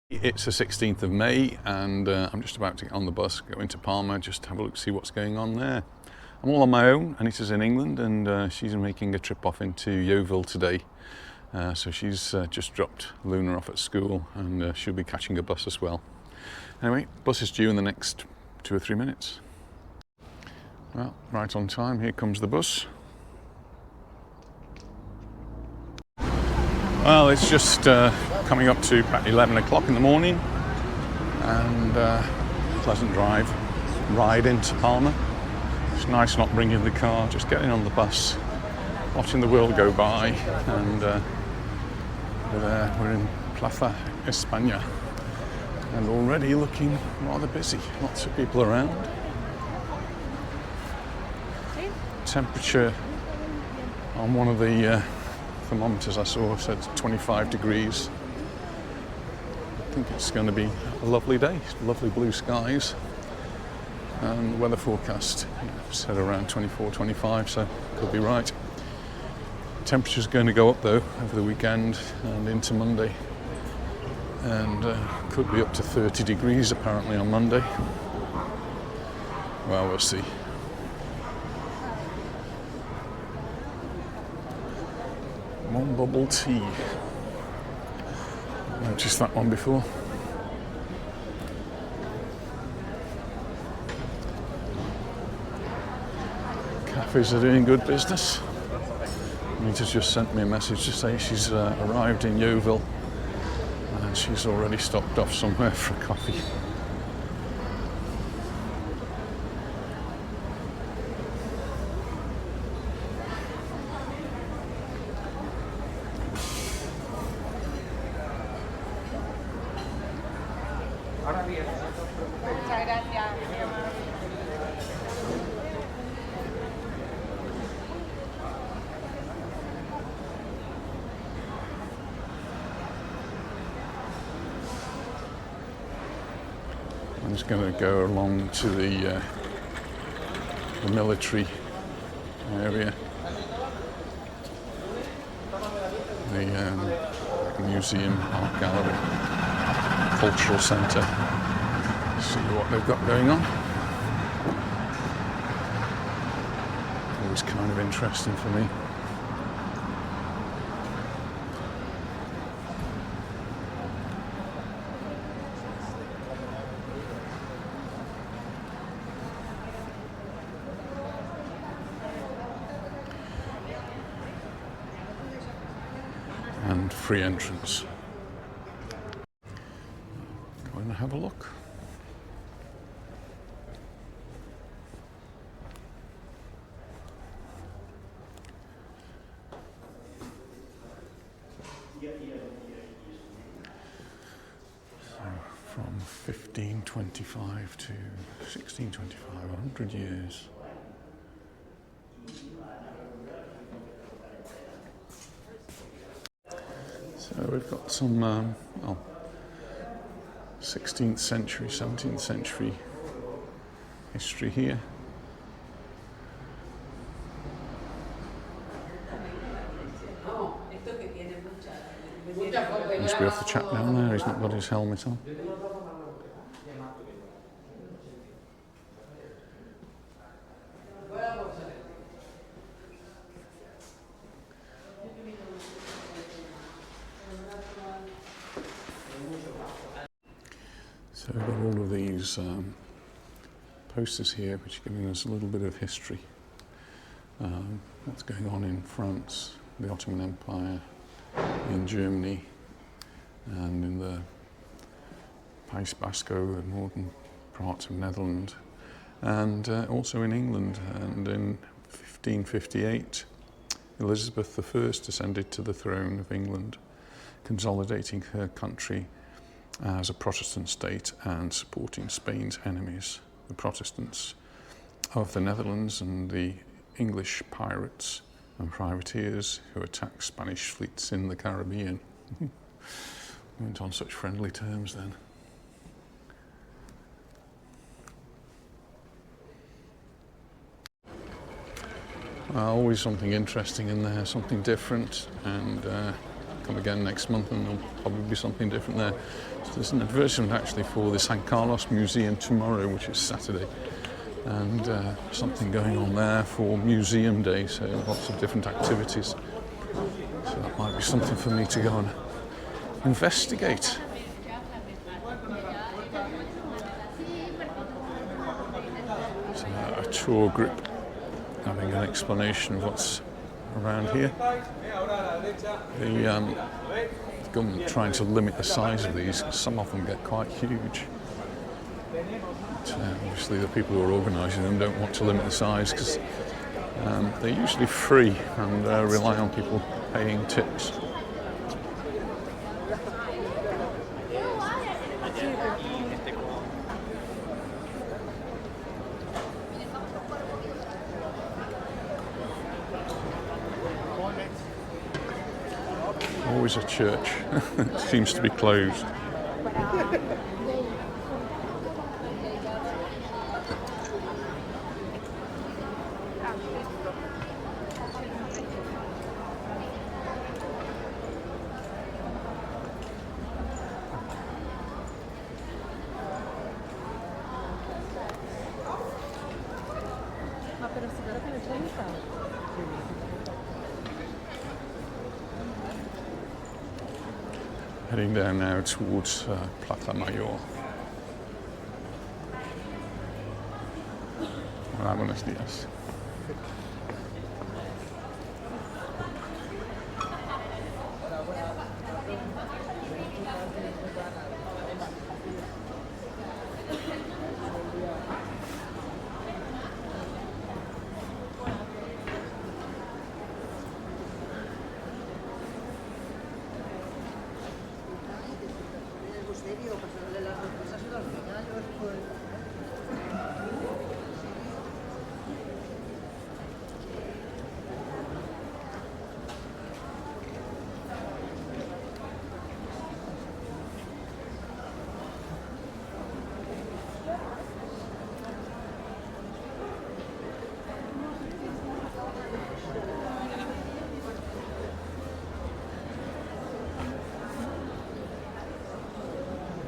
It's the 16th of May and I'm just about to get on the bus, go into Palma, just have a look, see what's going on there. I'm all on my own. Anita's in England and she's making a trip off into Yeovil today. So she's just dropped Luna off at school and she'll be catching a bus as well. Anyway, bus is due in the next 2 or 3 minutes. Well, right on time, here comes the bus. Well, it's just coming up to about 11 o'clock in the morning and pleasant ride into Palma. It's nice not bringing the car, just getting on the bus, watching the world go by, and we're in Plaza España and already looking rather busy, lots of people around. Temperature on one of the thermometers I saw said 25 degrees. I think it's going to be a lovely day, lovely blue skies, and the weather forecast said around 24, 25, so could be right. Temperature's going to go up though over the weekend and into Monday, and could be up to 30 degrees apparently on Monday. Well, we'll see. One bubble tea. Noticed that one before. Cafes are doing good business. Anita's just sent me a message to say she's arrived in Yeovil and she's already stopped off somewhere for a coffee. I'm just going to go along to the military area, the museum, art gallery, cultural centre, see what they've got going on. Always kind of interesting for me. And free entrance. Go and have a look. So from 1525 to 1625, 100 years. So we've got some 16th century, 17th century history here. Must be off the chap down there, he's not got his helmet on. So we've got all of these posters here which are giving us a little bit of history. What's going on in France, the Ottoman Empire, in Germany, and in the País Vasco and northern parts of Netherlands, and also in England. And in 1558, Elizabeth I ascended to the throne of England, consolidating her country as a Protestant state and supporting Spain's enemies, the Protestants of the Netherlands and the English pirates and privateers who attacked Spanish fleets in the Caribbean. Went on such friendly terms then. Always something interesting in there, something different, and come again next month and there'll probably be something different there. So there's an advertisement actually for the San Carlos Museum tomorrow, which is Saturday, and something going on there for Museum Day, so lots of different activities. So that might be something for me to go and investigate. So a tour group having an explanation of what's around here. The government trying to limit the size of these. Some of them get quite huge. But, obviously the people who are organising them don't want to limit the size because they're usually free and rely on people paying tips. Always a church. It seems to be closed. Heading down now towards Plaza Mayor. Hola, buenos días.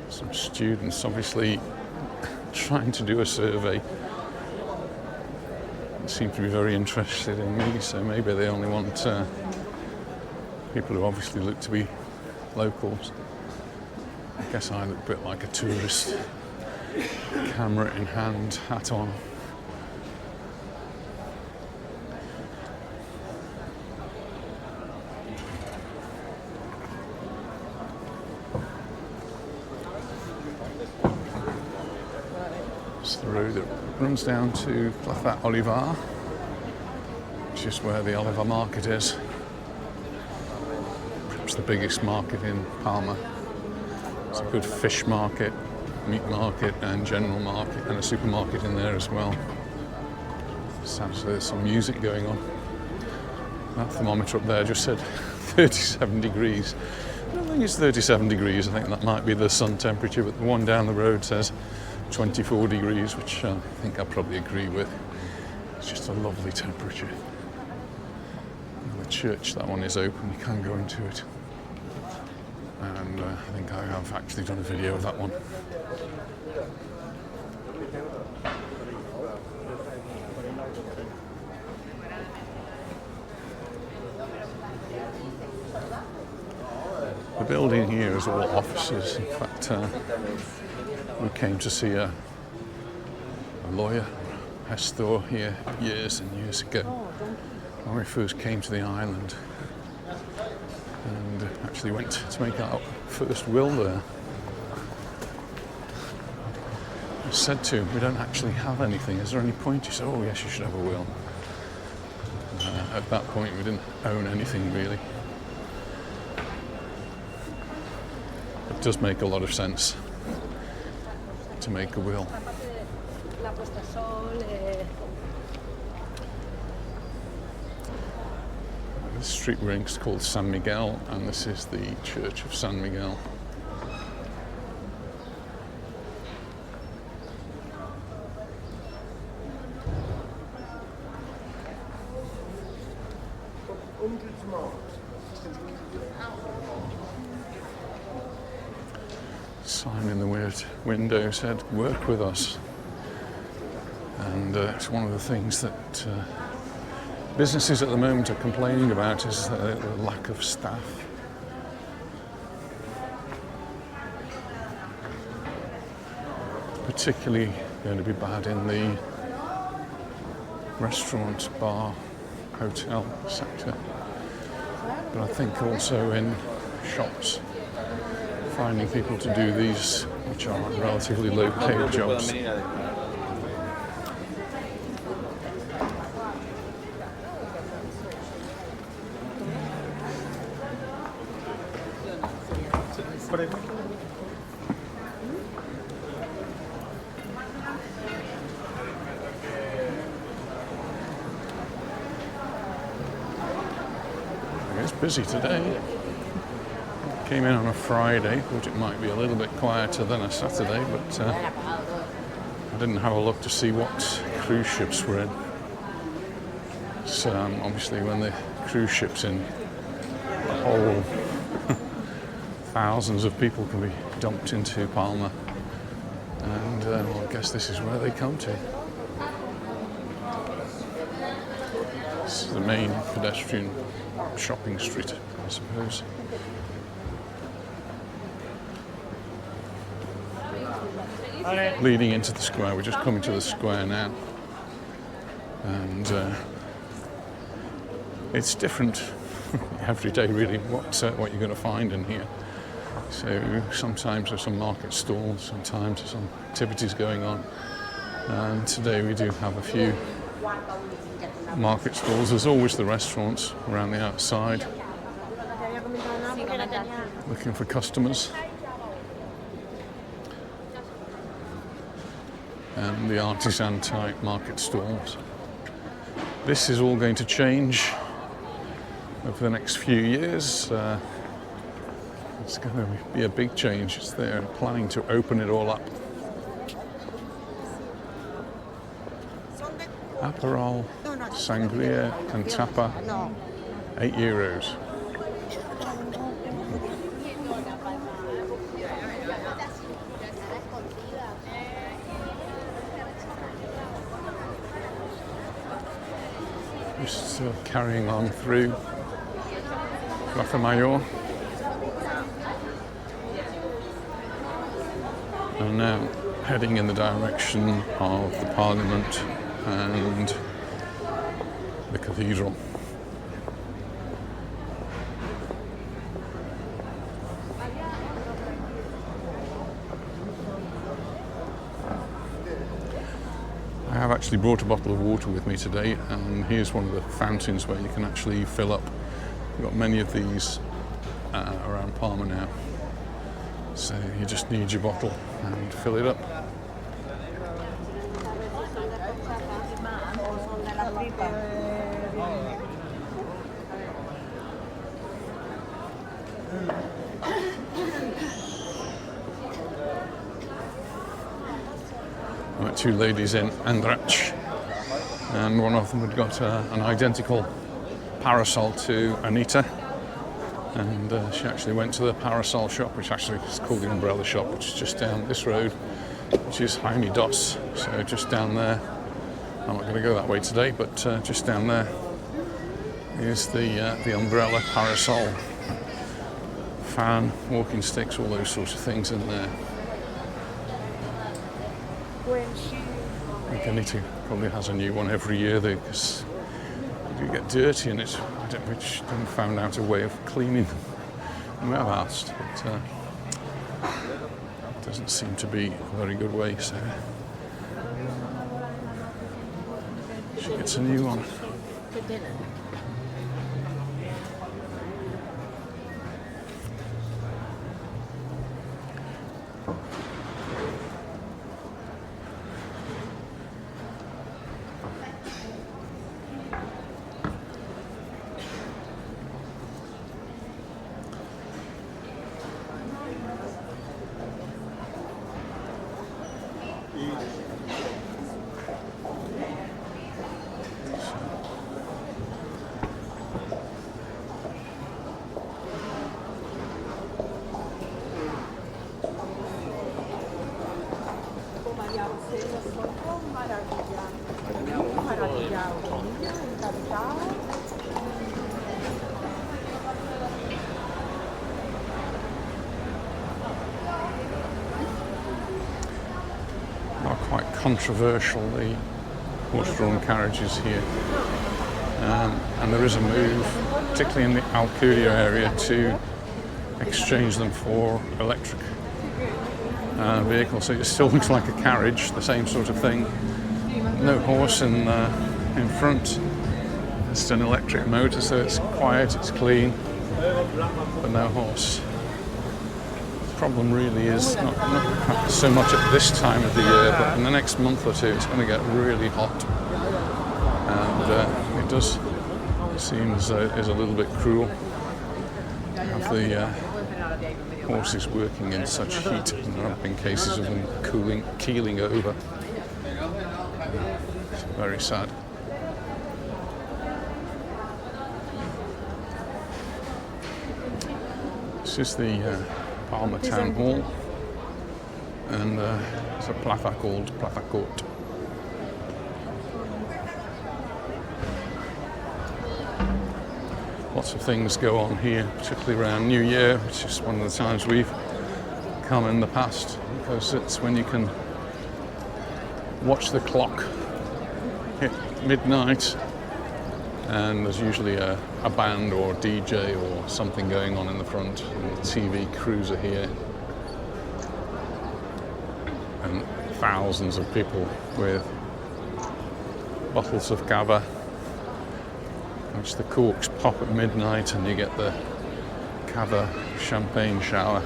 Some students obviously trying to do a survey. They seem to be very interested in me, so maybe they only want people who obviously look to be locals. I guess I look a bit like a tourist, camera in hand, hat on. It's the road that runs down to Plaza Olivar, which is where the Olivar market is. Perhaps the biggest market in Palma. It's a good fish market, meat market and general market, and a supermarket in there as well. Sounds like there's some music going on. That thermometer up there just said 37 degrees. I don't think it's 37 degrees, I think that might be the sun temperature, but the one down the road says 24 degrees, which I think I probably agree with. It's just a lovely temperature. And the church, that one is open, you can go into it. And I think I have actually done a video of that one. The building here is all offices. In fact, we came to see a lawyer, Pastor, here years and years ago when we first came to the island, and actually went to make our first will there. I said to him, we don't actually have anything, is there any point? He said, oh yes, you should have a will. At that point we didn't own anything really. It does make a lot of sense to make a will. The street we're in is called San Miguel, and this is the Church of San Miguel. Sign in the window said, "Work with us." And it's one of the things that businesses at the moment are complaining about is the lack of staff. Particularly going to be bad in the restaurant, bar, hotel sector, but I think also in shops, finding people to do these, which are relatively low-paid jobs. It's busy today. Came in on a Friday, thought it might be a little bit quieter than a Saturday, but I didn't have a look to see what cruise ships were in. So obviously when the cruise ship's in, the whole thousands of people can be dumped into Palma, and well, I guess this is where they come to. This is the main pedestrian shopping street, I suppose. Leading into the square, we're just coming to the square now, and it's different every day really what you're going to find in here. So sometimes there's some market stalls, sometimes there's some activities going on, and today we do have a few market stalls. There's always the restaurants around the outside looking for customers, and the artisan type market stalls. This is all going to change over the next few years. It's going to be a big change. They're planning to open it all up. Aperol, sangria and tapa, €8. Just carrying on through Plaza Mayor. And now heading in the direction of the Parliament and the Cathedral. I have actually brought a bottle of water with me today, and here's one of the fountains where you can actually fill up. We've got many of these around Palma now. So you just need your bottle and fill it up. Right, two ladies in Andrach, and one of them had got an identical parasol to Anita. And she actually went to the parasol shop, which actually is called the umbrella shop, which is just down this road, which is Jaime Dos. So just down there, I'm not going to go that way today, but just down there is the umbrella, parasol, fan, walking sticks, all those sorts of things in there. I think Anita probably has a new one every year because they do get dirty, and which haven't found out a way of cleaning them. We have asked, but it doesn't seem to be a very good way, so she gets a new one. Are quite controversial, the horse-drawn carriages here. And there is a move, particularly in the Alcudia area, to exchange them for electric vehicles. So it still looks like a carriage, the same sort of thing. No horse in front. It's an electric motor, so it's quiet, it's clean, but no horse. The problem really is not so much at this time of the year, but in the next month or two it's going to get really hot. And it does seem as though it is a little bit cruel to have the horses working in such heat, and there have been cases of them keeling over. It's very sad. This is the Palma Town Hall, and there's a plaza called Plaza Court. Lots of things go on here, particularly around New Year, which is one of the times we've come in the past, because it's when you can watch the clock hit midnight, and there's usually a band or a DJ or something going on in the front, and the TV crews are here, and thousands of people with bottles of cava, which the corks pop at midnight, and you get the cava champagne shower.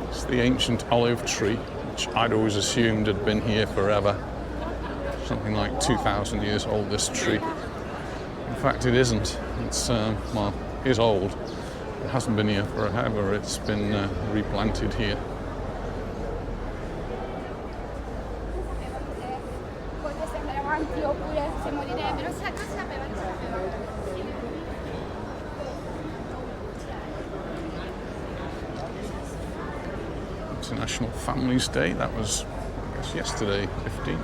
It's the ancient olive tree, which I'd always assumed had been here forever. Something like 2,000 years old, this tree. In fact, it isn't. It's, well, it is old. It hasn't been here forever. It's been replanted here. International Families Day, that was, I guess, yesterday, 15th.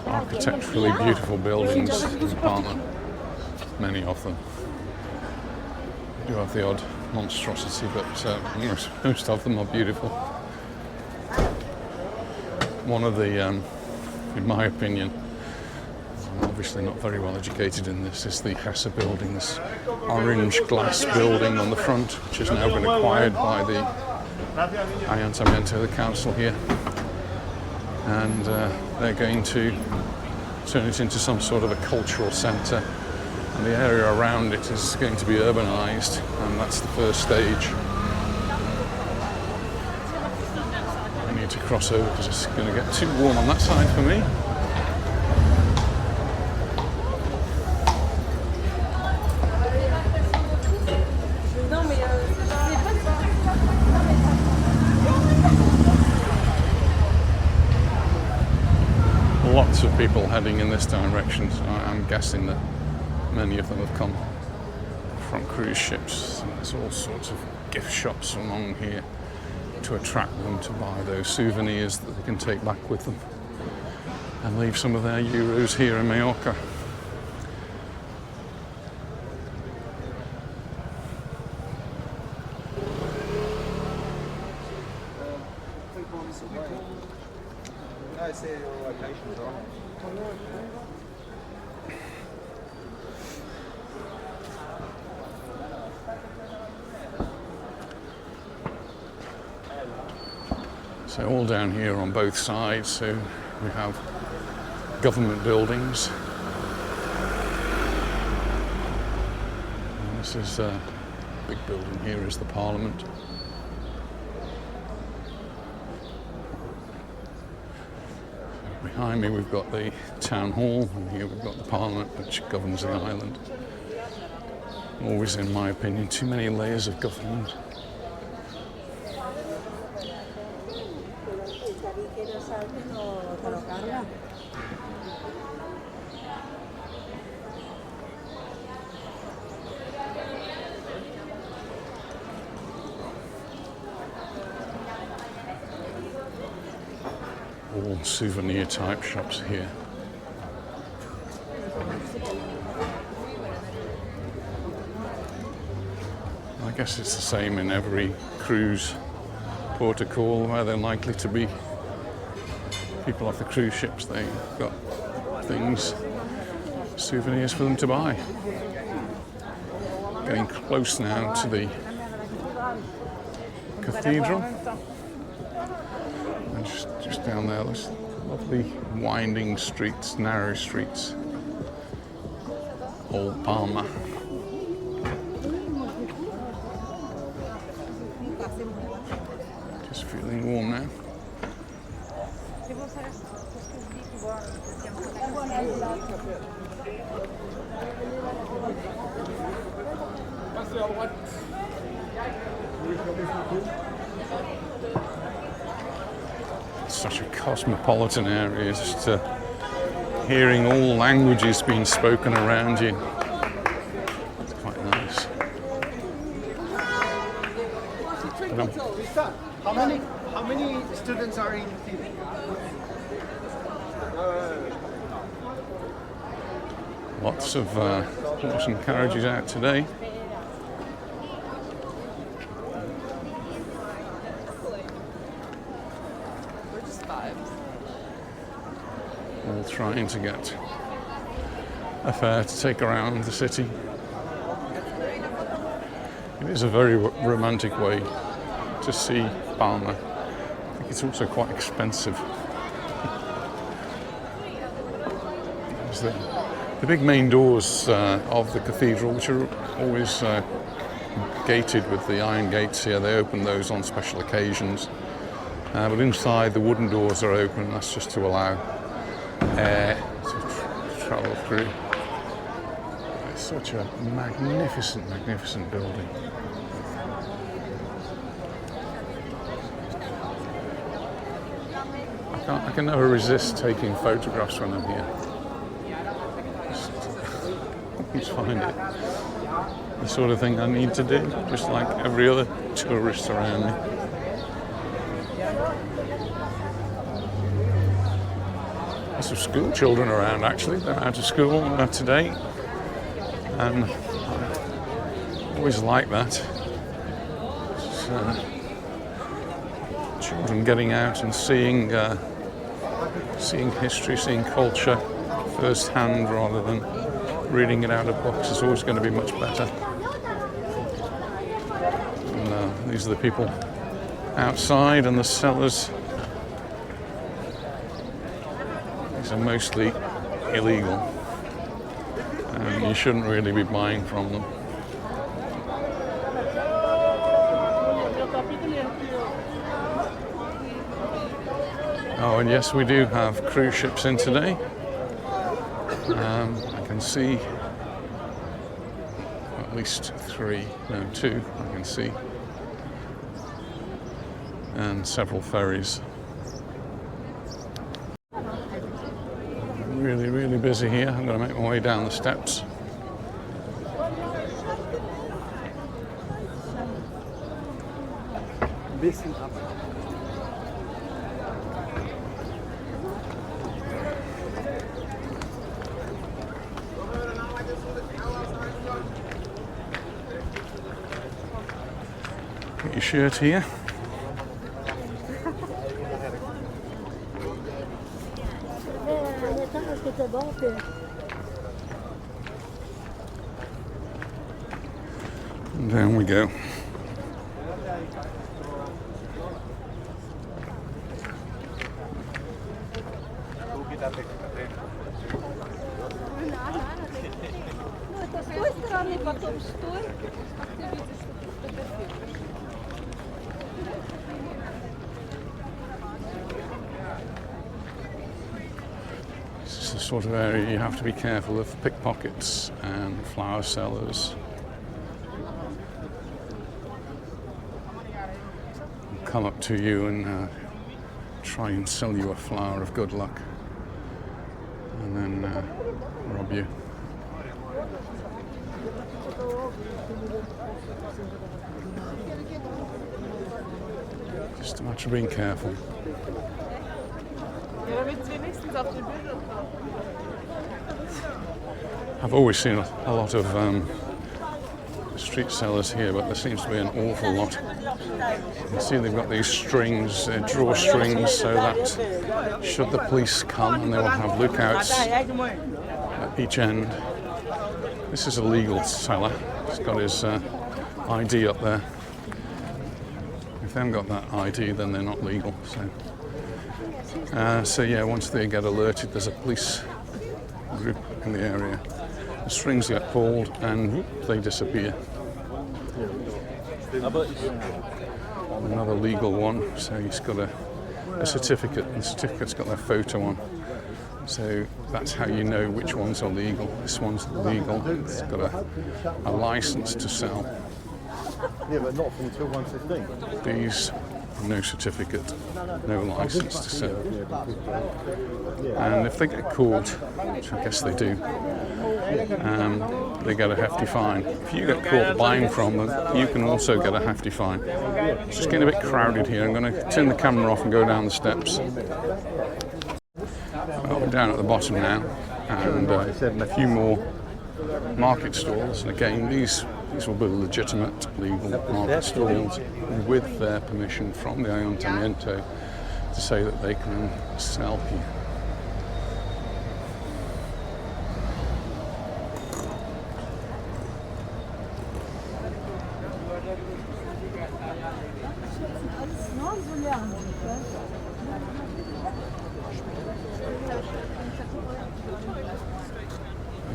Architecturally beautiful buildings in Palma, many of them. You do have the odd monstrosity, but most of them are beautiful. One of the, in my opinion, I'm obviously not very well educated in this, is the Hesse building, this orange glass building on the front, which has now been acquired by the Ayuntamiento, the council here. And they're going to turn it into some sort of a cultural centre, and the area around it is going to be urbanised, and that's the first stage. I need to cross over because it's going to get too warm on that side for me. Lots of people heading in this direction, so I'm guessing that many of them have come from cruise ships. And there's all sorts of gift shops along here to attract them to buy those souvenirs that they can take back with them and leave some of their euros here in Mallorca. So all down here on both sides, so we have government buildings. And this is a big building here is the Parliament. Behind me we've got the town hall, and here we've got the parliament which governs the island. Always, in my opinion, too many layers of government. All souvenir type shops here. I guess it's the same in every cruise port of call where they're likely to be people off the cruise ships. They've got things, souvenirs for them to buy. Getting close now to the cathedral. And just down there, there's lovely winding streets, narrow streets. Old Palma. Just feeling warm now. It's such a cosmopolitan area, just hearing all languages being spoken around you. It's quite nice. How many students are in theater? Lots of horse and carriages out today. All trying to get a fare to take around the city. It is a very romantic way to see Palma. I think it's also quite expensive. There's the big main doors of the cathedral, which are always gated with the iron gates here. They open those on special occasions. But inside, the wooden doors are open. That's just to allow air to travel through. It's such a magnificent, magnificent building. I can never resist taking photographs when I'm here. I just find it the sort of thing I need to do, just like every other tourist around me. Lots of school children around, actually. They're out of school today, and I always like that. Children getting out and seeing history, seeing culture firsthand rather than reading it out of books is always going to be much better. And these are the people outside, and the sellers. These are mostly illegal, and you shouldn't really be buying from them. Oh, and yes, we do have cruise ships in today. I can see at least two I can see, and several ferries. Really, really busy here. I'm going to make my way down the steps. Get your shirt here. And down we go. sort of area you have to be careful of pickpockets and flower sellers. They'll come up to you and try and sell you a flower of good luck, and then rob you. Just a matter of being careful. I've always seen a lot of street sellers here, but there seems to be an awful lot. You can see they've got these strings, drawstrings, so that should the police come, and they will have lookouts at each end. This is a legal seller. He's got his ID up there. If they haven't got that ID, then they're not legal. So yeah, once they get alerted, there's a police group in the area. The strings get pulled and whoop, they disappear. Another legal one, so he's got a certificate, and the certificate's got their photo on. So that's how you know which ones are legal. This one's legal, it's got a license to sell. Yeah, but not until 1:15. These, no certificate, no license to sell. And if they get caught, which I guess they do, they get a hefty fine. If you get caught buying from them, you can also get a hefty fine. It's just getting a bit crowded here. I'm going to turn the camera off and go down the steps. Well, we're down at the bottom now, and a few more market stalls. Again, these will be legitimate legal market stalls with their permission from the Ayuntamiento to say that they can sell here.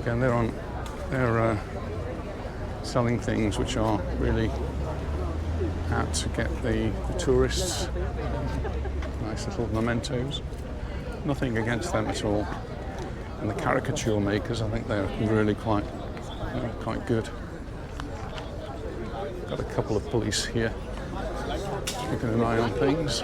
Again, they're selling things which are really out to get the tourists. Nice little mementos. Nothing against them at all. And the caricature makers, I think they're really quite good. Got a couple of police here keeping an eye on things.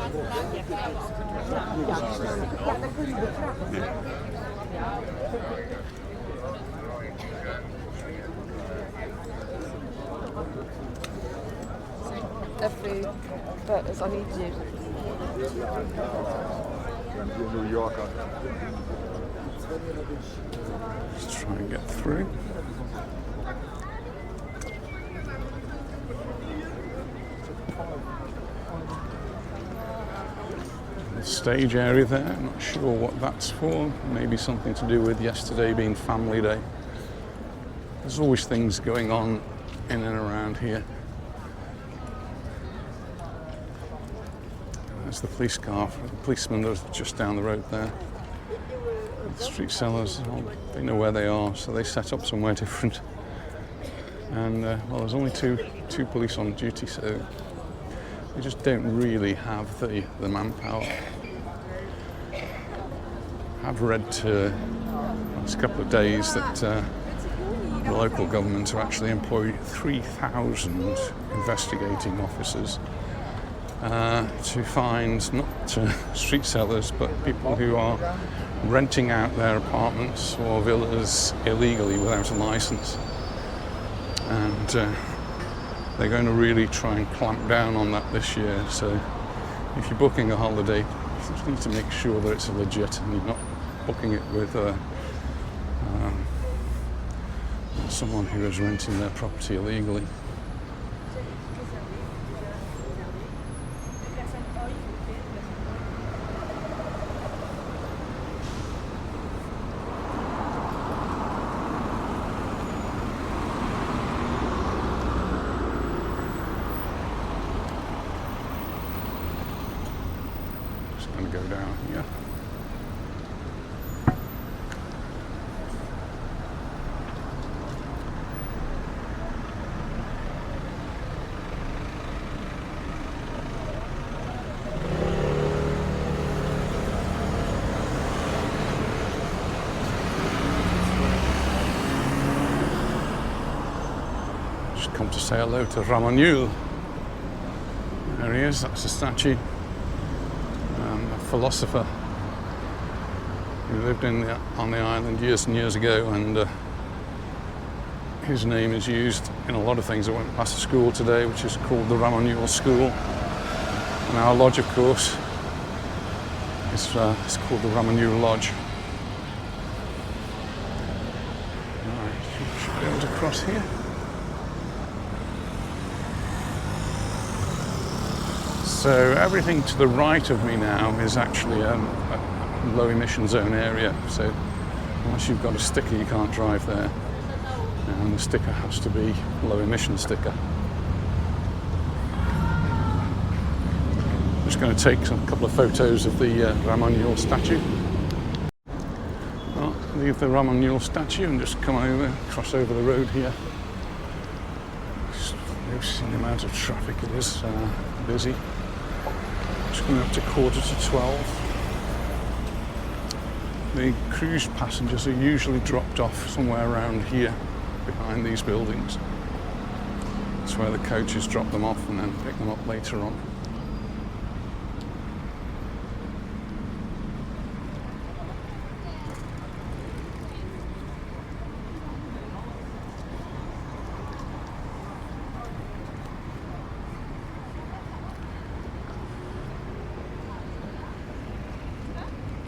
But it's on YouTube. Mallorca. Let's try and get through. The stage area there, I'm not sure what that's for. Maybe something to do with yesterday being family day. There's always things going on in and around here. There's the police car, the policemen are just down the road there. The street sellers, they know where they are, so they set up somewhere different. And well, there's only two police on duty, so they just don't really have the manpower. I've read the last couple of days that the local government have actually employed 3,000 investigating officers to find not street sellers, but people who are renting out their apartments or villas illegally without a license. And they're going to really try and clamp down on that this year. So if you're booking a holiday, you just need to make sure that it's legit and you're not booking it with someone who is renting their property illegally. Going to go down here. come to say hello to Ramon. There he is, that's a statue. A philosopher who lived on the island years and years ago, and his name is used in a lot of things. I went past a school today which is called the Ramon School, and our lodge, of course, is it's called the Ramon Lodge. Alright, should be able to cross here. So everything to the right of me now is actually a low emission zone area. So unless you've got a sticker, you can't drive there. And the sticker has to be low emission sticker. I'm just going to take a couple of photos of the Ramon statue. Well, leave the Ramon statue and just come over, cross over the road here. Just noticing the amount of traffic it is busy. Just coming up to 11:45. The cruise passengers are usually dropped off somewhere around here, behind these buildings. That's where the coaches drop them off and then pick them up later on.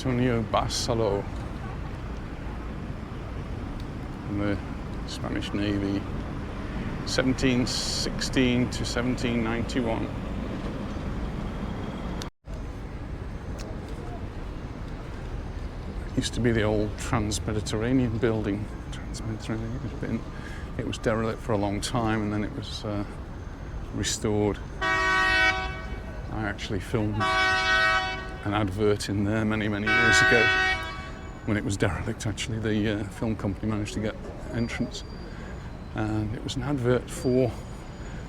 Antonio Barcelo from the Spanish Navy, 1716 to 1791. Used to be the old Trans-Mediterranean building. It was derelict for a long time, and then it was restored. I actually filmed an advert in there many years ago when it was derelict. Actually, the film company managed to get entrance, and it was an advert for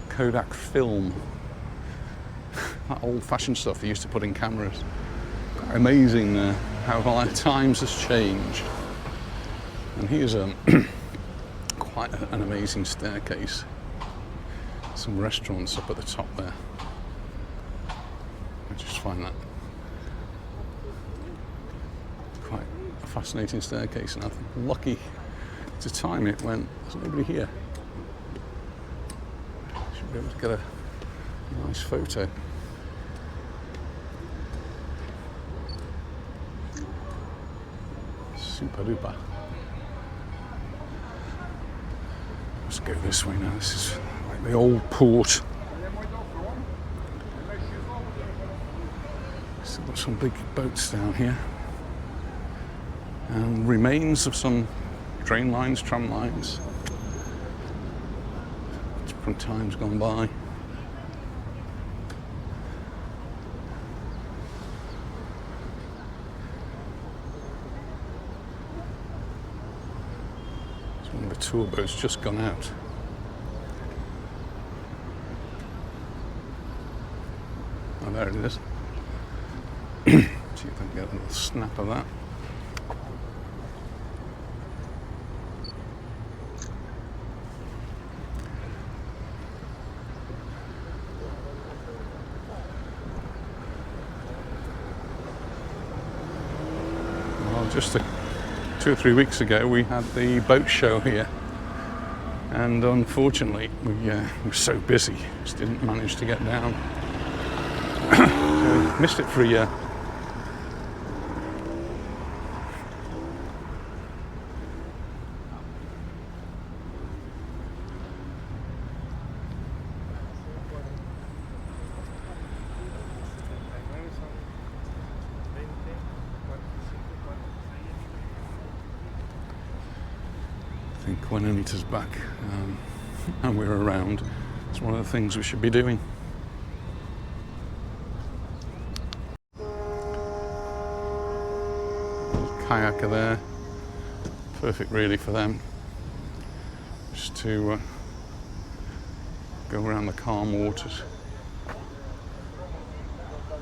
Kodak film, that old-fashioned stuff they used to put in cameras. Quite amazing how times has changed. And here's quite an amazing staircase. Some restaurants up at the top there. I just find that quite a fascinating staircase, and I think lucky to time it when there's nobody here. Should be able to get a nice photo. Super duper. Let's go this way now. This is like the old port. Still got some big boats down here, and remains of some train lines, tram lines from times gone by. So one of the tour boats just gone out. Oh, there it is. See if I can get a little snap of that. Well, just 2 or 3 weeks ago we had the boat show here, and unfortunately we were so busy, just didn't manage to get down. So missed it for a year. I think when Anita's back and we're around, it's one of the things we should be doing. Kayaker there, perfect really for them, just to go around the calm waters.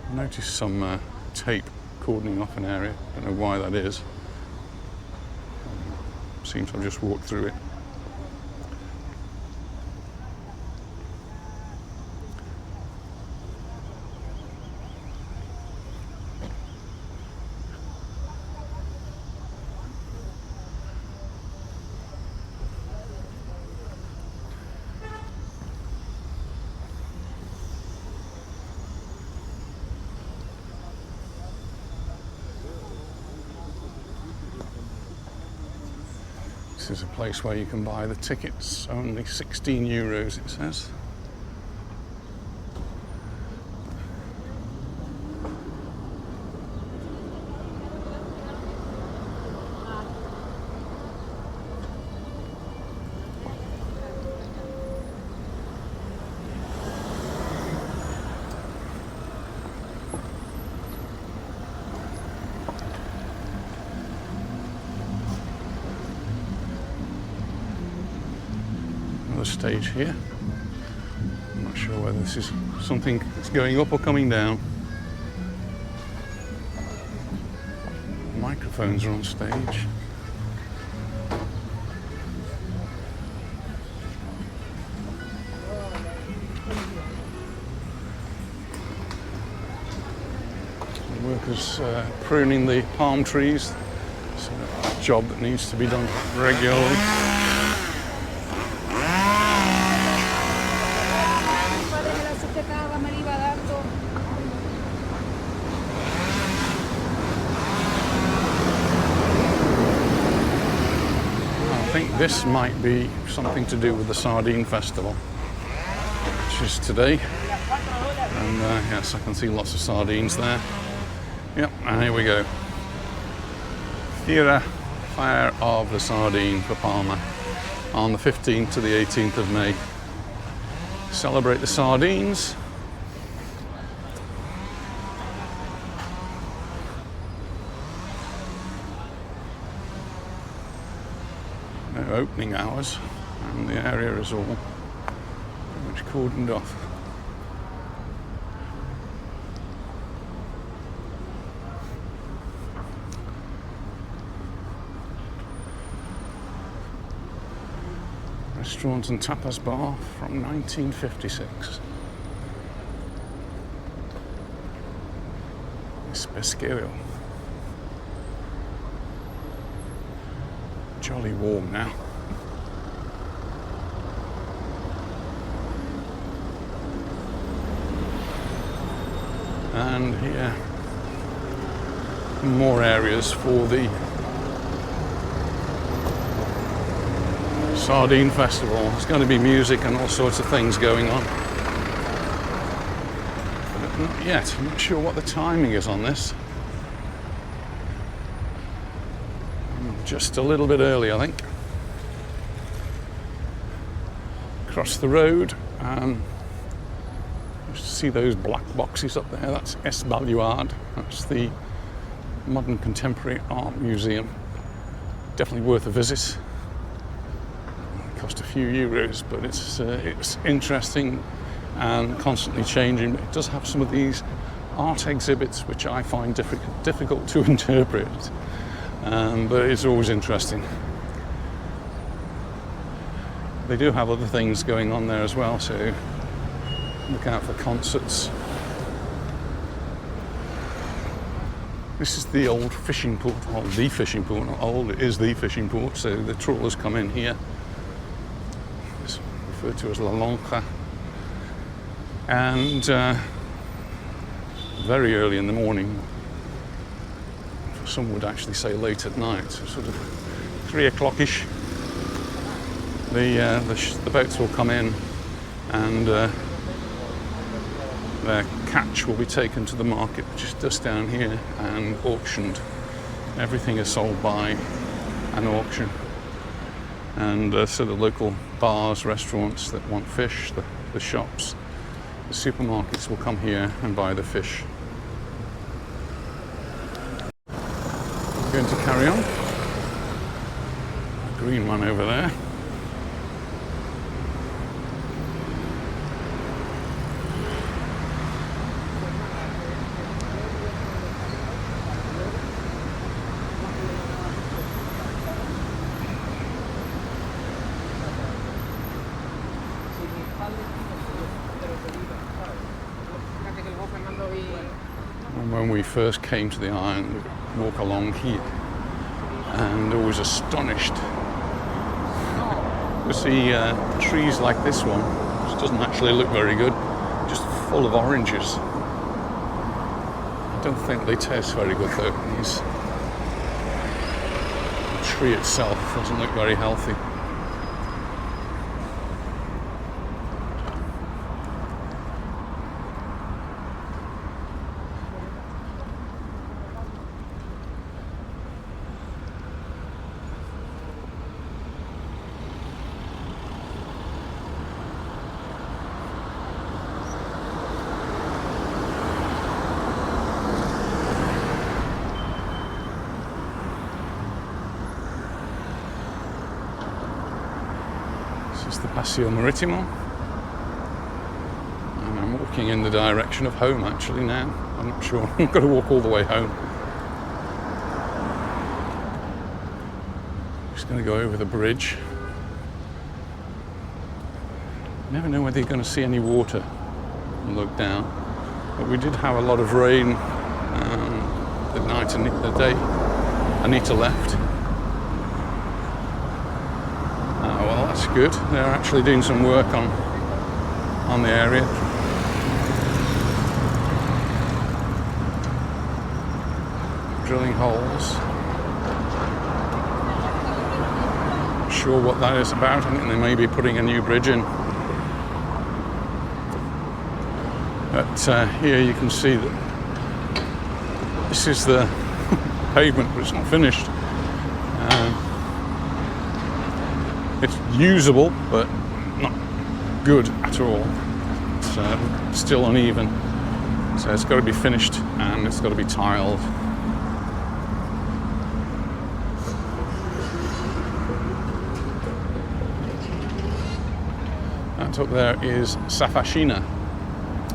I noticed some tape cordoning off an area, don't know why that is. Seems I've just walked through it. This is a place where you can buy the tickets, only 16 euros it says. Stage here. I'm not sure whether this is something that's going up or coming down. Microphones are on stage. The workers pruning the palm trees. It's a job that needs to be done regularly. I think this might be something to do with the Sardine Festival, which is today. And yes, I can see lots of sardines there. Yep, and here we go. Fire of the Sardine for Palma on the 15th to the 18th of May. Celebrate the sardines. No opening hours, and the area is all pretty much cordoned off. Restaurant and tapas bar from 1956. It's pesquero. Jolly warm now. And here, more areas for the Sardine Festival. There's going to be music and all sorts of things going on. But not yet. I'm not sure what the timing is on this. Just a little bit early, I think. Across the road, and you see those black boxes up there. That's Baleares. That's the Modern Contemporary Art Museum. Definitely worth a visit. Cost a few euros, but it's interesting and constantly changing. It does have some of these art exhibits which I find difficult to interpret, but it's always interesting. They do have other things going on there as well, so look out for concerts. This is the old fishing port, or the fishing port. Not old, it is the fishing port, so the trawlers come in here. Referred to as La Lonja, and very early in the morning, some would actually say late at night, so sort of 3 o'clock-ish, the boats will come in, and their catch will be taken to the market, which is just down here, and auctioned. Everything is sold by an auction. And so the local bars, restaurants that want fish, the shops, the supermarkets will come here and buy the fish. We're going to carry on. The green one over there. When we first came to the island, we'd walk along here and always astonished to see trees like this one, which doesn't actually look very good, just full of oranges. I don't think they taste very good though, these. tree itself doesn't look very healthy. This is the Paseo Maritimo, and I'm walking in the direction of home actually now. I'm not sure, I've got to walk all the way home. Just going to go over the bridge. Never know whether you're going to see any water and look down, but we did have a lot of rain the day Anita left. Well, that's good. They're actually doing some work on the area. Drilling holes. Not sure what that is about. I think they may be putting a new bridge in. But here you can see that this is the pavement, but it's not finished. It's usable, but not good at all. It's still uneven. So it's got to be finished and it's got to be tiled. That up there is Safashina.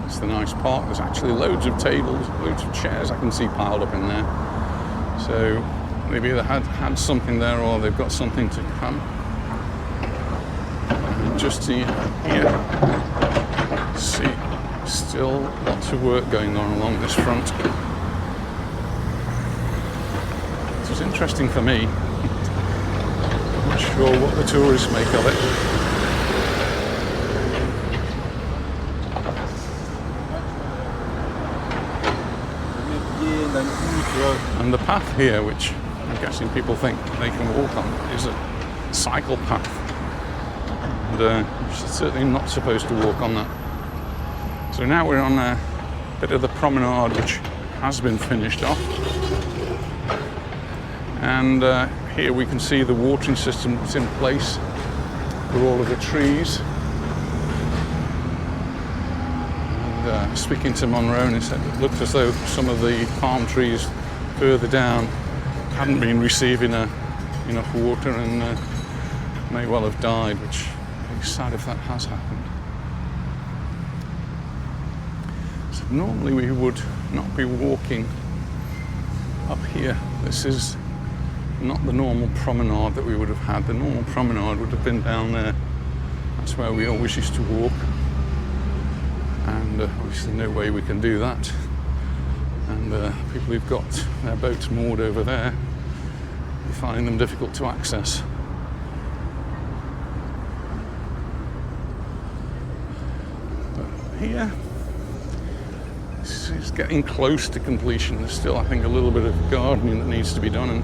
It's the nice park. There's actually loads of tables, loads of chairs I can see piled up in there. So they've either had something there or they've got something to come. Just here, see, still lots of work going on along this front. This is interesting for me. I'm not sure what the tourists make of it. And the path here, which I'm guessing people think they can walk on, is a cycle path. And you're certainly not supposed to walk on that. So now we're on a bit of the promenade, which has been finished off. And here we can see the watering system that's in place for all of the trees. And speaking to Monroe, he said it looked as though some of the palm trees further down hadn't been receiving enough water and may well have died, which is sad if that has happened. So normally we would not be walking up here. This is not the normal promenade that we would have had. The normal promenade would have been down there. That's where we always used to walk. And obviously no way we can do that. And people who've got their boats moored over there, we find them difficult to access. But here, this is getting close to completion. There's still, I think, a little bit of gardening that needs to be done,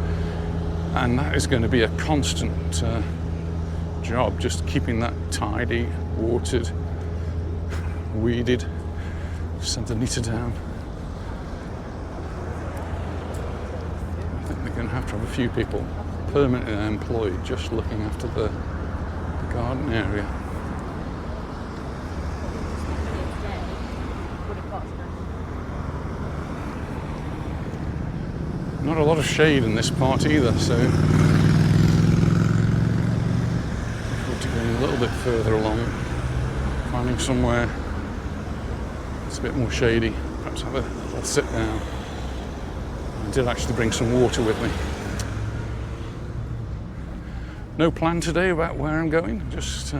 and that is going to be a constant job, just keeping that tidy, watered, weeded. Sent Anita down. I think they're going to have a few people permanently employed just looking after the garden area. Not a lot of shade in this part either, so difficult to go a little bit further along, finding somewhere it's a bit more shady, perhaps have a little sit down. I did actually bring some water with me. No plan today about where I'm going, just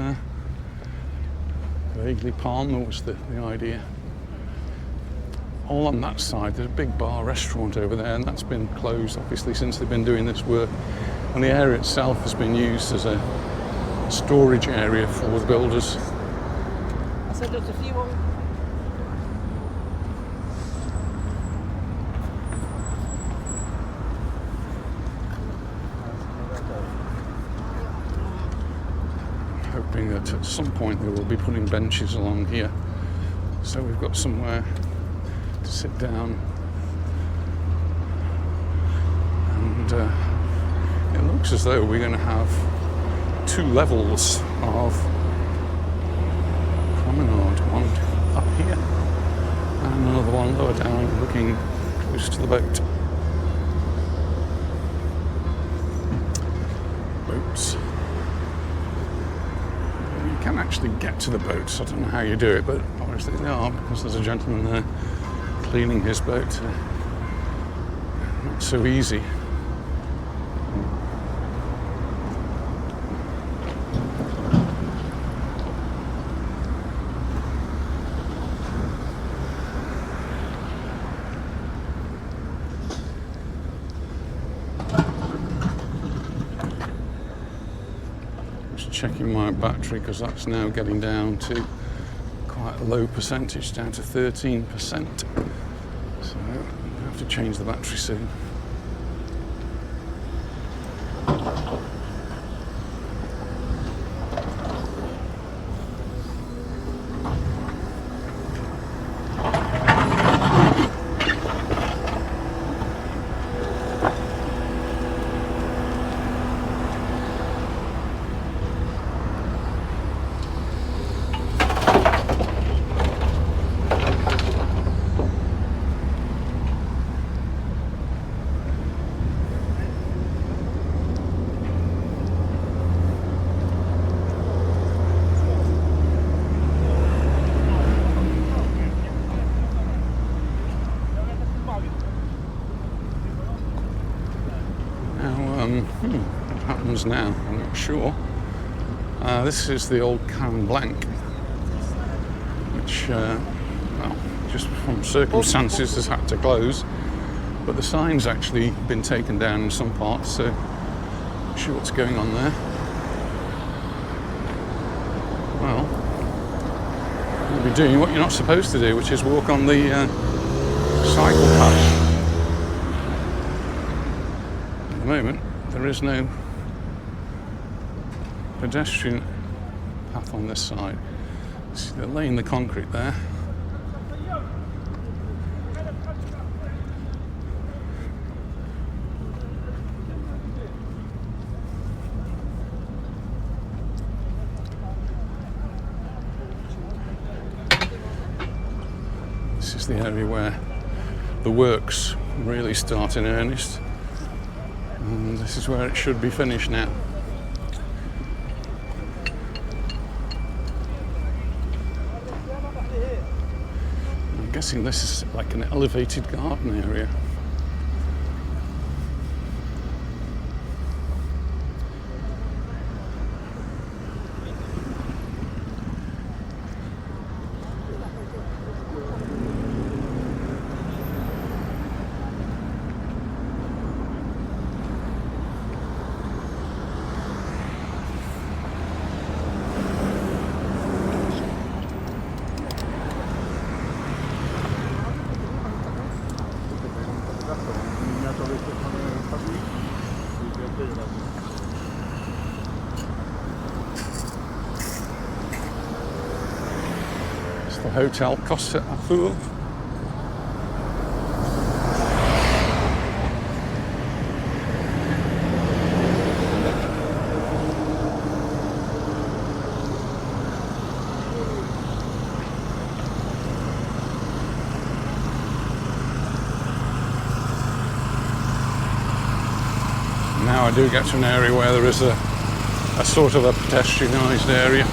vaguely Palma was the idea. All on that side, there's a big bar restaurant over there, and that's been closed obviously since they've been doing this work. And the area itself has been used as a storage area for the builders. I said there's a few on. hoping that at some point they will be putting benches along here, so we've got somewhere to sit down. And it looks as though we're going to have 2 levels of promenade, one up here and another one lower down, looking close to the boat. Boats. You can actually get to the boats. I don't know how you do it, but obviously they are, because there's a gentleman there cleaning his boat. Not so easy. Checking my battery, because that's now getting down to quite a low percentage, down to 13%. So I have to change the battery soon. What happens now? I'm not sure. This is the old Can Blanc, which, well, just from circumstances has had to close. But the sign's actually been taken down in some parts, so I'm not sure what's going on there. Well, you'll be doing what you're not supposed to do, which is walk on the cycle path. At the moment, there is no pedestrian path on this side. See, they're laying the concrete there. This is the area where the works really start in earnest. And this is where it should be finished now. I'm guessing this is like an elevated garden area. It's the Hotel Costa Azul. Now I do get to an area where there is a sort of a pedestrianised area.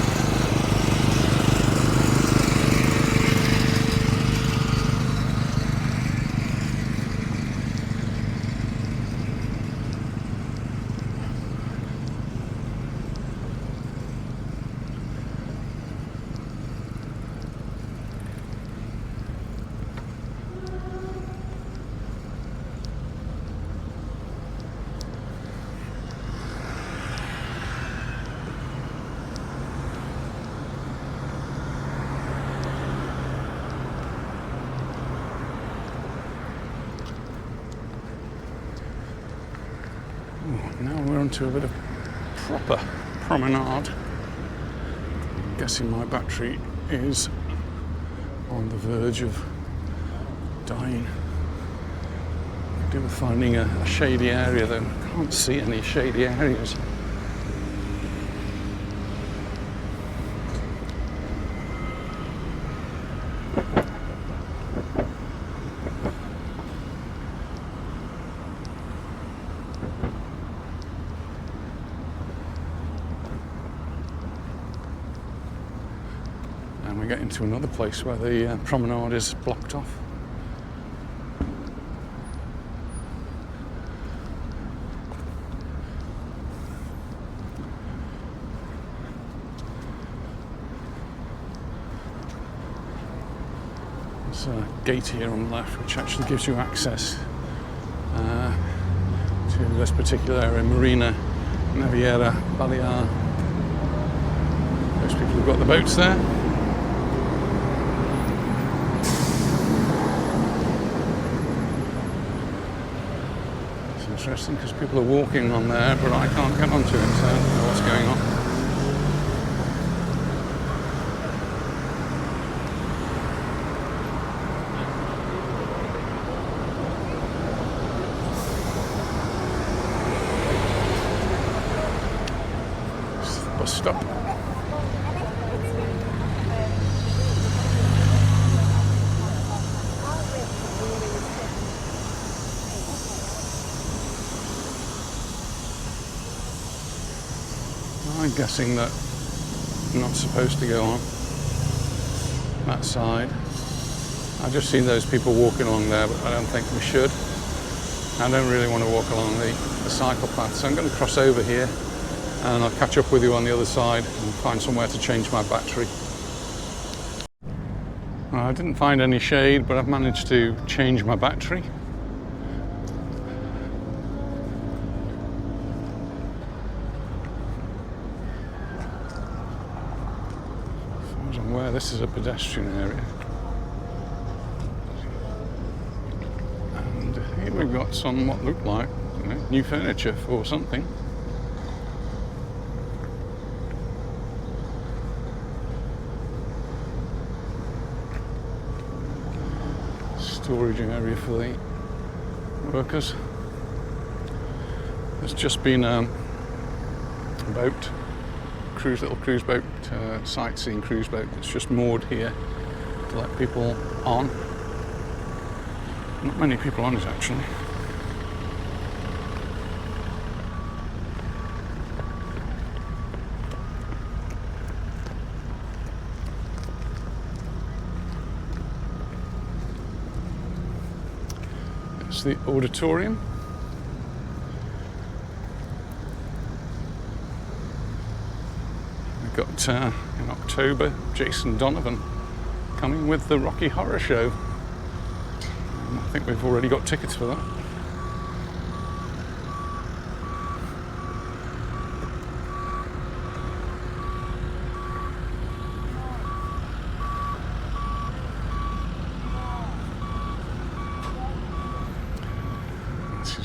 Now we're onto a bit of proper promenade. guessing my battery is on the verge of dying. Could do with finding a shady area though. Can't see any shady areas. And we get into another place where the promenade is blocked off. There's a gate here on the left which actually gives you access to this particular area, Marina Naviera Baleares. Those people who've got the boats there. It's interesting because people are walking on there, but I can't get onto it, so I don't know what's going on. Bus stop. I'm guessing that I'm not supposed to go on that side. I've just seen those people walking along there, but I don't think we should. I don't really want to walk along the cycle path, so I'm going to cross over here and I'll catch up with you on the other side and find somewhere to change my battery. Well, I didn't find any shade, but I've managed to change my battery. As far as I'm aware, this is a pedestrian area. And here we've got some what look like, you know, new furniture for something. Storage area for the workers. There's just been a boat, little cruise boat, sightseeing cruise boat that's just moored here to let people on. Not many people on it actually. It's the auditorium. We've got in October Jason Donovan coming with the Rocky Horror Show. I think we've already got tickets for that.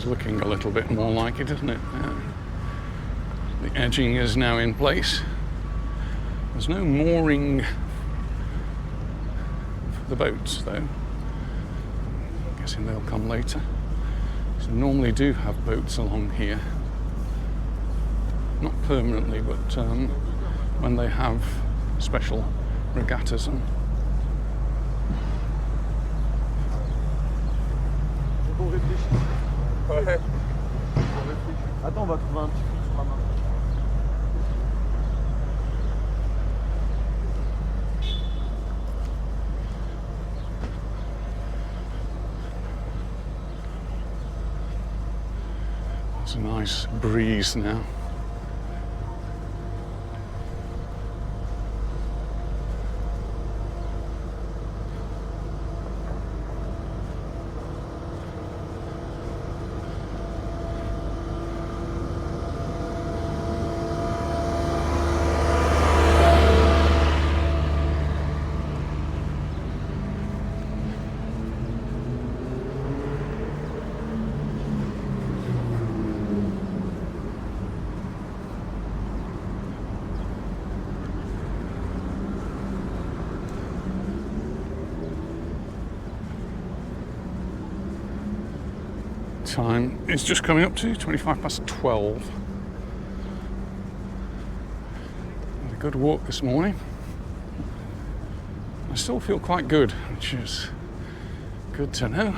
Looking a little bit more like it, isn't it? The edging is now in place. There's no mooring for the boats though. I'm guessing they'll come later. So normally do have boats along here. Not permanently, but when they have special regattas on. Ouais. Attends, on va trouver un petit truc sur la main. It's a nice breeze now. time is just coming up to 25 past 12. Had a good walk this morning. I still feel quite good, which is good to know.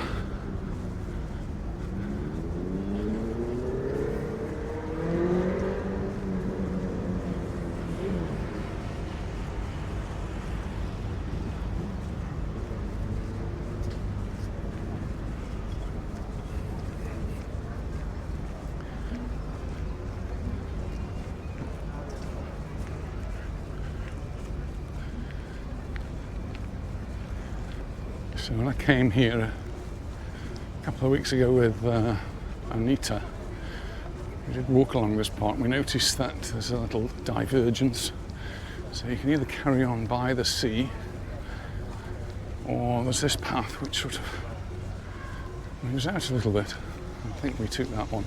So when I came here a couple of weeks ago with Anita, we did walk along this part. We noticed that there's a little divergence. So you can either carry on by the sea, or there's this path which sort of moves out a little bit. I think we took that one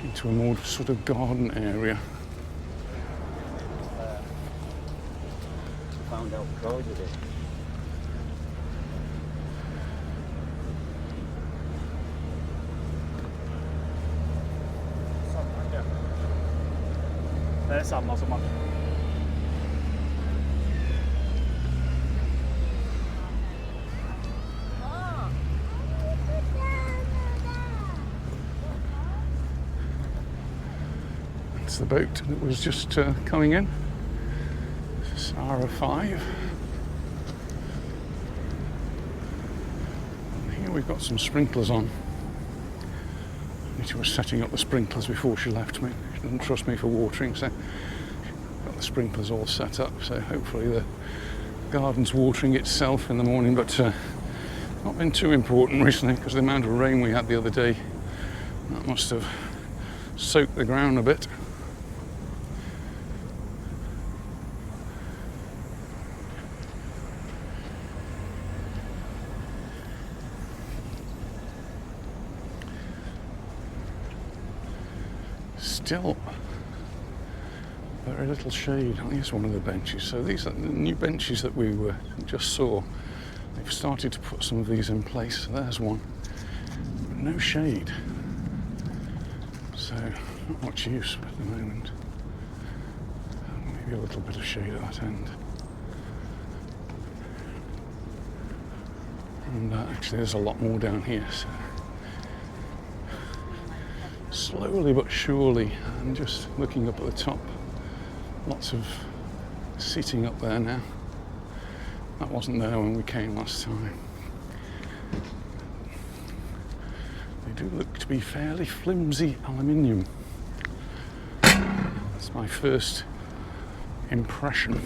into a more sort of garden area. Found out crowded it. Det är samma som man... It's the boat that was just coming in. Sara 5. And here we've got some sprinklers on. Anita was setting up the sprinklers before she left me. She didn't trust me for watering, so got the sprinklers all set up. So hopefully the garden's watering itself in the morning, but not been too important recently because the amount of rain we had the other day, that must have soaked the ground a bit. Still very little shade. I think it's one of the benches. So these are the new benches that we just saw. They've started to put some of these in place. So there's one. But no shade. So not much use at the moment. Maybe a little bit of shade at that end. And actually there's a lot more down here. So slowly but surely, I'm just looking up at the top. Lots of seating up there now. That wasn't there when we came last time. They do look to be fairly flimsy aluminium. That's my first impression.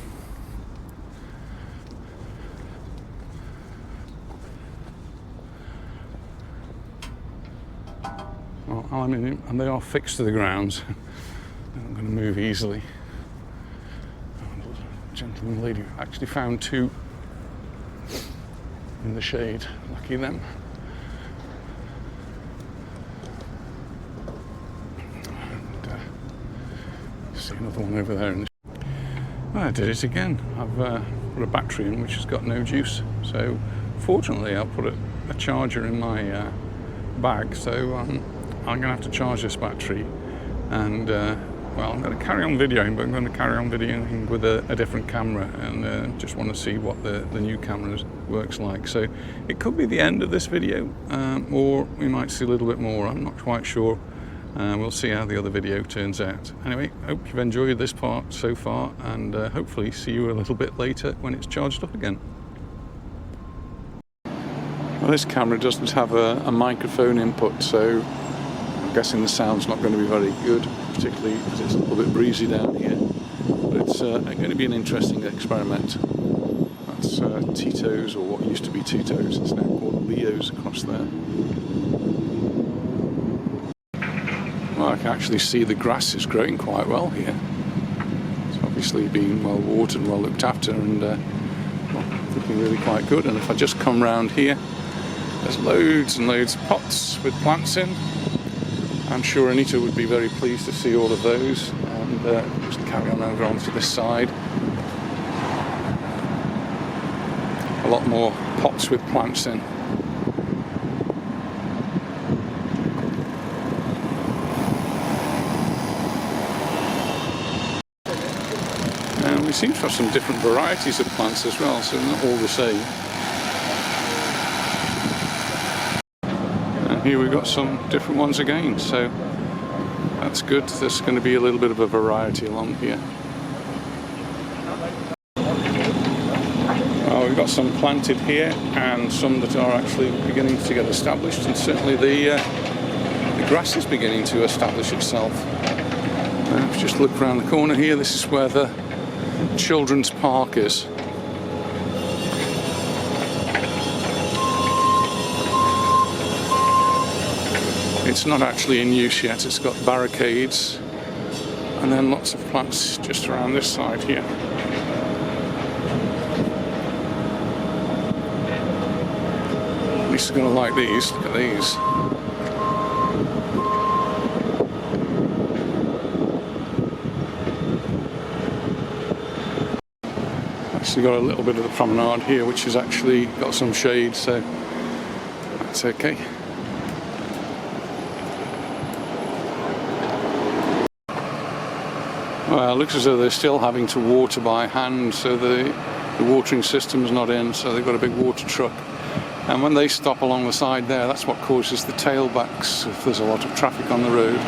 Well, aluminium, and they are fixed to the ground. They're not going to move easily. A gentleman lady actually found two in the shade. Lucky them. And see another one over there. I did it again. I've put a battery in which has got no juice. So fortunately, I'll put a charger in my bag. So I'm going to have to charge this battery, and well, I'm going to carry on videoing, but I'm going to carry on videoing with a different camera, and just want to see what the new camera works like. So it could be the end of this video, or we might see a little bit more. I'm not quite sure. We'll see how the other video turns out. Anyway, hope you've enjoyed this part so far, and hopefully see you a little bit later when it's charged up again. Well, this camera doesn't have a microphone input, so I'm guessing the sound's not going to be very good, particularly as it's a little bit breezy down here. But it's going to be an interesting experiment. That's Tito's, or what used to be Tito's. It's now called Leo's across there. Well, I can actually see the grass is growing quite well here. It's obviously been well watered and well looked after, and well, looking really quite good. And if I just come round here, there's loads and loads of pots with plants in. I'm sure Anita would be very pleased to see all of those, and just carry on over onto this side. A lot more pots with plants in. seem to have some different varieties of plants as well, so they're not all the same. And here we've got some different ones again, so that's good. There's going to be a little bit of a variety along here. We've got some planted here and some that are actually beginning to get established, and certainly the grass is beginning to establish itself. If you just look around the corner here, this is where the children's park is. It's not actually in use yet. It's got barricades and then lots of plants just around this side here. Lisa's going to like these. Look at these. Actually got a little bit of the promenade here, which has actually got some shade, so that's okay. Well, it looks as though they're still having to water by hand, so the watering system's not in, so they've got a big water truck. And when they stop along the side there, that's what causes the tailbacks if there's a lot of traffic on the road.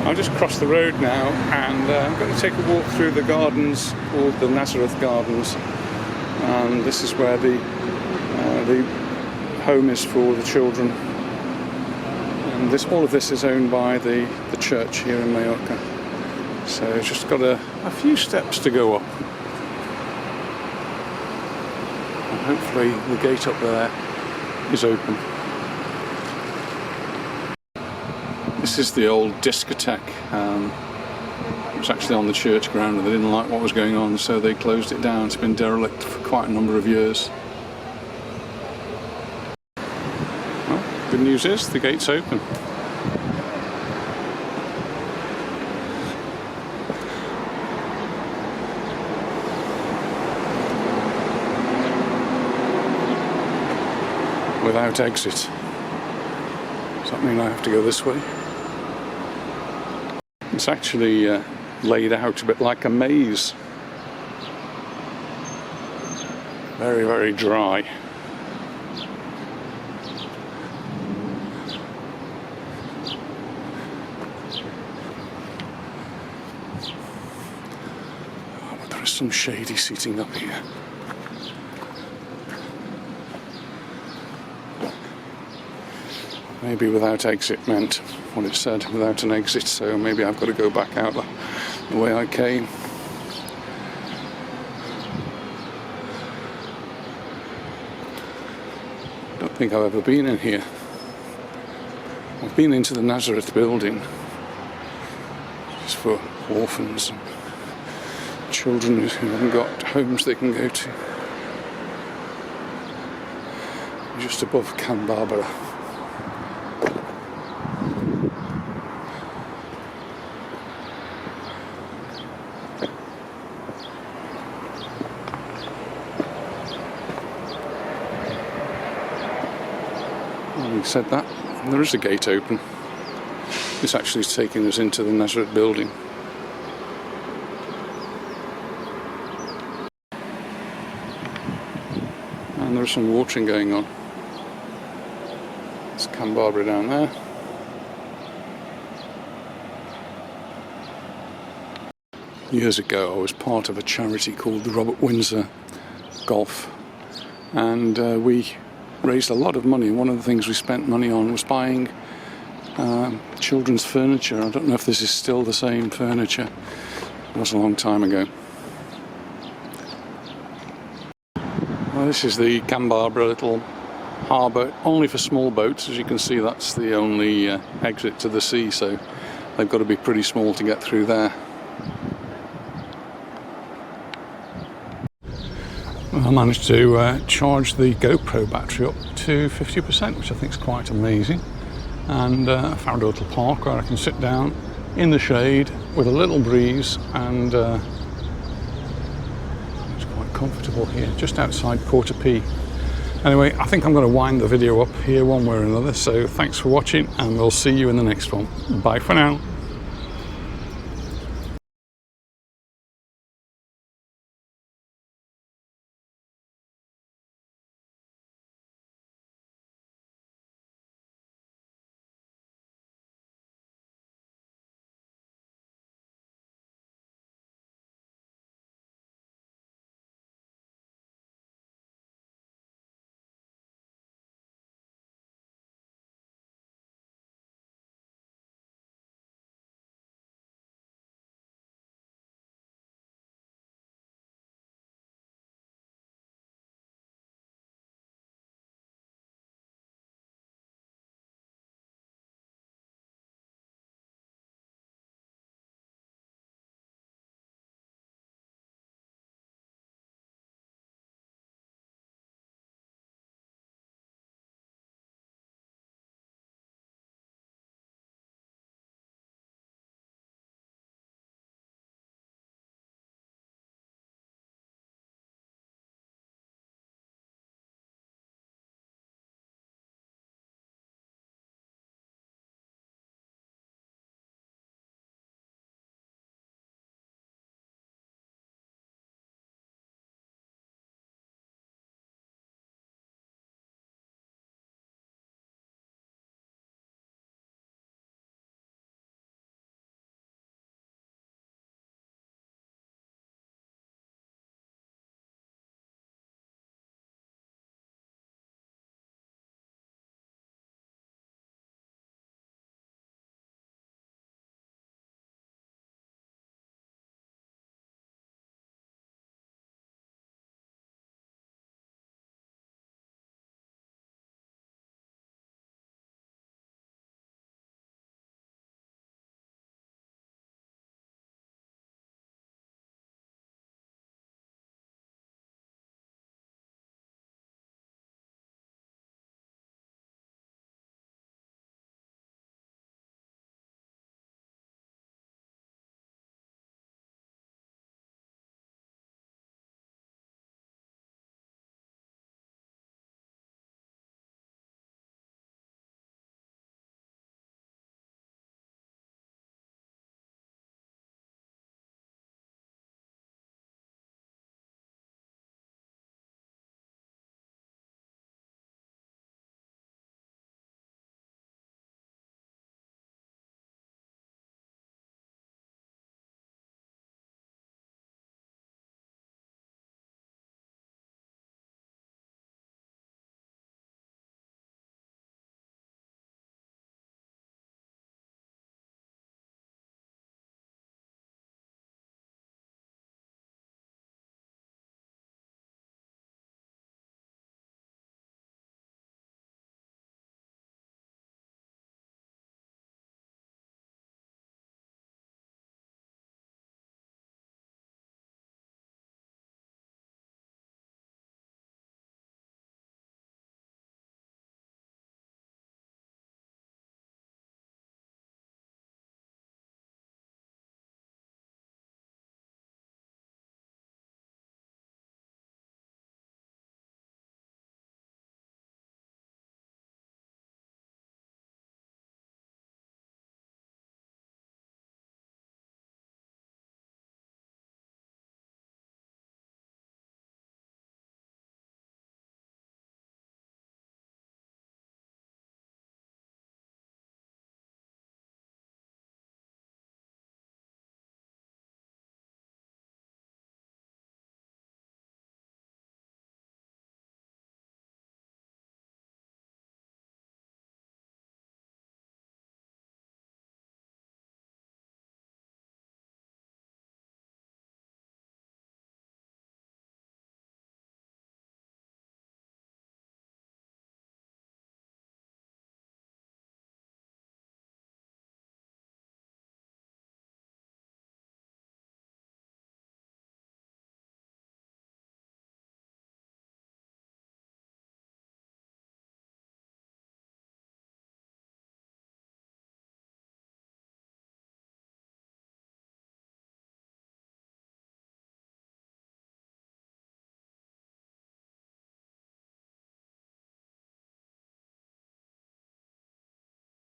I'll just cross the road now, and I'm going to take a walk through the gardens called the Nazareth Gardens. And this is where the home is for the children. And all of this is owned by the church here in Mallorca. So it's just got a few steps to go up. Hopefully the gate up there is open. This is the old discotheque. It was actually on the church ground and they didn't like what was going on, so they closed it down. It's been derelict for quite a number of years. Well, good news is the gate's open. Without exit. Does that mean I have to go this way? It's actually laid out a bit like a maze. Very, very dry. Oh, but there is some shady seating up here. Maybe without exit meant what it said, without an exit, so maybe I've got to go back out the way I came. Don't think I've ever been in here. I've been into the Nazareth building, just for orphans and children who haven't got homes they can go to. Just above Can Barbara. Having said that, there is a gate open. This actually is taking us into the Nazareth building. And there's some watering going on. It's Can Barbara down there. Years ago I was part of a charity called the Robert Windsor Golf, and we raised a lot of money. One of the things we spent money on was buying children's furniture. I don't know if this is still the same furniture. It was a long time ago. Well, this is the Can Barbara little harbour, only for small boats. As you can see, that's the only exit to the sea, so they've got to be pretty small to get through there. I managed to charge the GoPro battery up to 50%, which I think is quite amazing. And I found a little park where I can sit down in the shade with a little breeze, and it's quite comfortable here, just outside Portopee. Anyway, I think I'm going to wind the video up here one way or another, so thanks for watching and we'll see you in the next one. Bye for now.